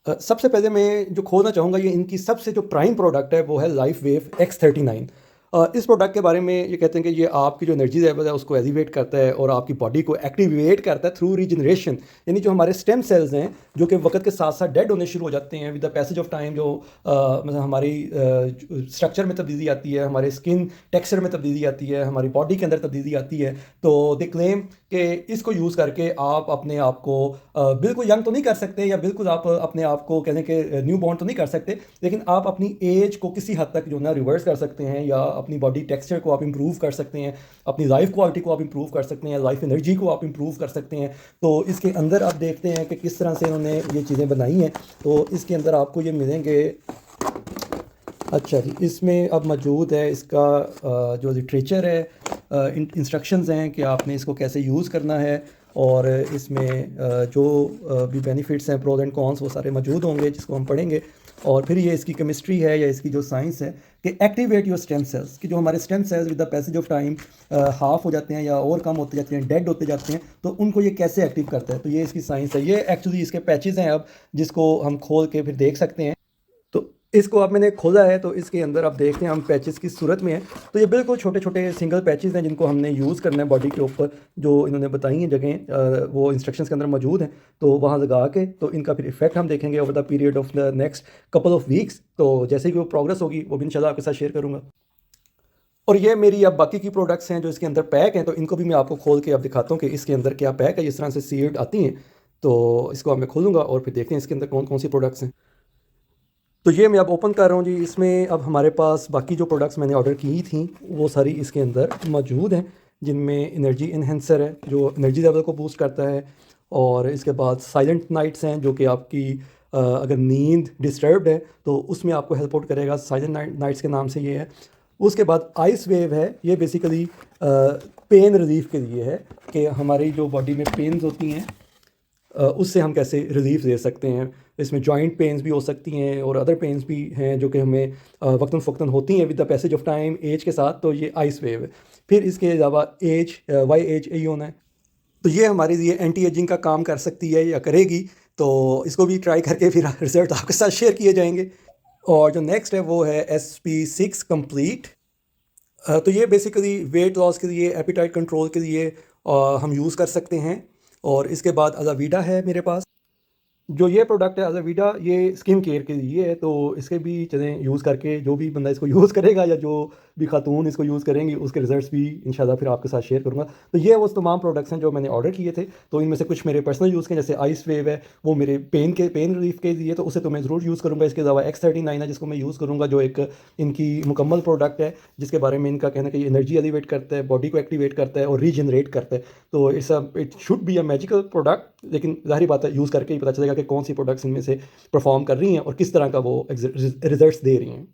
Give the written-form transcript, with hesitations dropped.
सबसे पहले मैं जो खोलना चाहूँगा ये इनकी सबसे जो प्राइम प्रोडक्ट है वो है लाइफ वेव X39। इस प्रोडक्ट के बारे में ये कहते हैं कि ये आपकी जो एनर्जी लेवल है उसको एलिवेट करता है और आपकी बॉडी को एक्टिवेट करता है थ्रू रीजनरेशन। यानी जो हमारे स्टेम सेल्स हैं जो कि वक्त के साथ साथ डेड होने शुरू हो जाते हैं with the passage of time, जो मतलब हमारी स्ट्रक्चर में तब्दीली आती है, हमारे स्किन टेक्सचर में तब्दीली आती है, हमारी बॉडी के अंदर तब्दीली आती है। तो दे क्लेम कि इसको यूज़ करके आप अपने आप को बिल्कुल यंग तो नहीं कर सकते या बिल्कुल आप अपने आप को कहने के न्यू बॉर्न तो नहीं कर सकते, लेकिन आप अपनी एज को किसी हद तक जो ना रिवर्स कर सकते हैं या अपनी बॉडी टेक्सचर को आप इंप्रूव कर सकते हैं, अपनी लाइफ क्वालिटी को आप इंप्रूव कर सकते हैं, लाइफ एनर्जी को आप इंप्रूव कर सकते हैं। तो इसके अंदर आप देखते हैं कि किस तरह से इन्होंने ये चीज़ें बनाई हैं। तो इसके अंदर आपको ये मिलेंगे। अच्छा जी, इसमें अब मौजूद है इसका जो लिटरेचर है, इंस्ट्रक्शंस हैं कि आपने इसको कैसे यूज़ करना है, और इसमें जो भी बेनिफिट्स हैं, प्रोज एंड कॉन्स, वो सारे मौजूद होंगे जिसको हम पढ़ेंगे। और फिर ये इसकी केमिस्ट्री है या इसकी जो साइंस है कि एक्टिवेट योर स्टेम सेल्स, कि जो हमारे stem cells with the passage of time half हो जाते हैं या और कम होते जाते हैं, डेड होते जाते हैं, तो उनको ये कैसे एक्टिव करता है। तो ये इसकी साइंस है। ये एक्चुअली इसके पैचेज़ हैं अब, जिसको हम खोल के फिर देख सकते हैं। तो इसको अब मैंने खोला है तो इसके अंदर आप देखते हैं हम पैचेस की सूरत में है। तो ये बिल्कुल छोटे छोटे सिंगल पैचेस हैं जिनको हमने यूज़ करना है बॉडी के ऊपर, जो इन्होंने बताई हैं जगह, वो इंस्ट्रक्शंस के अंदर मौजूद हैं। तो वहाँ लगा के तो इनका फिर इफेक्ट हम देखेंगे over the period of the next couple of weeks. तो जैसे कि वो प्रोग्रेस होगी वो भी इंशाल्लाह आपके साथ शेयर करूँगा। और ये मेरी अब बाकी की प्रोडक्ट्स हैं जो इसके अंदर पैक हैं, तो इनको भी मैं आपको खोल के अब दिखाता हूँ कि इसके अंदर क्या पैक है। इस तरह से सील्ड आती हैं। तो इसको अब मैं खोलूँगा और फिर देखते हैं इसके अंदर कौन कौन सी प्रोडक्ट्स हैं। तो ये मैं अब ओपन कर रहा हूँ जी। इसमें अब हमारे पास बाकी जो प्रोडक्ट्स मैंने ऑर्डर की थी वो सारी इसके अंदर मौजूद हैं, जिनमें एनर्जी इन्हेंसर है जो एनर्जी लेवल को बूस्ट करता है, और इसके बाद साइलेंट नाइट्स हैं जो कि आपकी अगर नींद डिस्टर्ब्ड है तो उसमें आपको हेल्प आउट करेगा। साइलेंट नाइट्स के नाम से ये है। उसके बाद आइस वेव है। ये बेसिकली पेन रिलीफ के लिए है कि हमारी जो बॉडी में पेन्स होती हैं उससे हम कैसे रिलीफ दे सकते हैं। इसमें जॉइंट पेन्स भी हो सकती हैं और अदर पेन्स भी हैं जो कि हमें वक्तन फ़वक्तन होती हैं with the passage of time, age के साथ। तो ये आइस वेव है। फिर इसके अलावा एज, वाई एज ए होना है, तो ये हमारे लिए एंटी एजिंग का काम कर सकती है या करेगी। तो इसको भी ट्राई करके फिर रिजल्ट आपके साथ शेयर किए जाएंगे। और जो नेक्स्ट है वो है SP6 कंप्लीट। तो ये बेसिकली वेट लॉस के लिए, एपिटाइट कंट्रोल के लिए हम यूज़ कर सकते हैं। और इसके बाद अलावीडा है मेरे पास। जो ये प्रोडक्ट है अलावीडा, ये स्किन केयर के लिए है। तो इसके भी चलें यूज़ करके जो भी बंदा इसको यूज़ करेगा या जो भी खातून इसको यूज़ करेंगी उसके रिजल्ट्स भी इंशाल्लाह फिर आपके साथ शेयर करूँगा। तो ये वो तमाम प्रोडक्ट्स हैं जो मैंने ऑर्डर किए थे। तो इनमें से कुछ मेरे पर्सनल यूज़ के, जैसे आइस वेव है वो मेरे पेन रिलीफ के लिए, तो उसे तो मैं ज़रूर यूज़ करूँगा। इसके अलावा X39 है जिसको मैं यूज़ करूँगा, जो एक इनकी मुकम्मल प्रोडक्ट है जिसके बारे में इनका कहना है कि एनर्जी एलिवेट करता है, बॉडी को एक्टिवेट करता है और रीजनरेट करता है। तो it should be a magical product, लेकिन ज़ाहिर बात है यूज़ करके ही पता चलेगा कि कौन सी प्रोडक्ट्स इनमें से परफॉर्म कर रही हैं और किस तरह का वो रिजल्ट्स दे रही हैं।